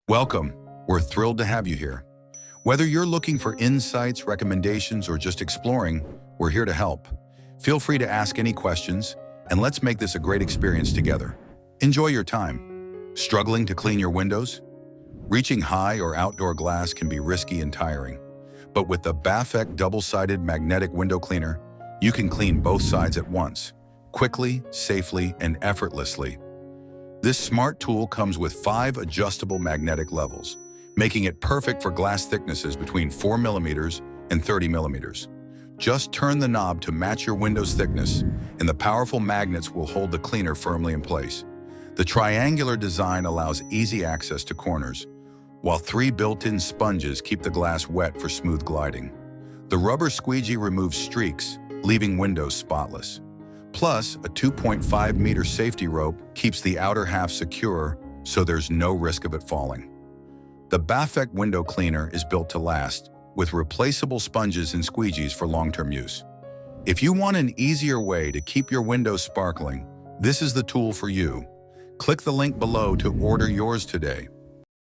Welcome. We're thrilled to have you here. Whether you're looking for insights, recommendations, or just exploring, we're here to help. Feel free to ask any questions, and let's make this a great experience together. Enjoy your time. Struggling to clean your windows? Reaching high or outdoor glass can be risky and tiring. But with the Baffect double-sided magnetic window cleaner, you can clean both sides at once, quickly, safely, and effortlessly. This smart tool comes with 5 adjustable magnetic levels, making it perfect for glass thicknesses between 4 millimeters and 30 millimeters. Just turn the knob to match your window's thickness, and the powerful magnets will hold the cleaner firmly in place. The triangular design allows easy access to corners, while 3 built-in sponges keep the glass wet for smooth gliding. The rubber squeegee removes streaks, leaving windows spotless. Plus, a 2.5-meter safety rope keeps the outer half secure, so there's no risk of it falling. The Baffect window cleaner is built to last, with replaceable sponges and squeegees for long-term use. If you want an easier way to keep your windows sparkling, this is the tool for you. Click the link below to order yours today.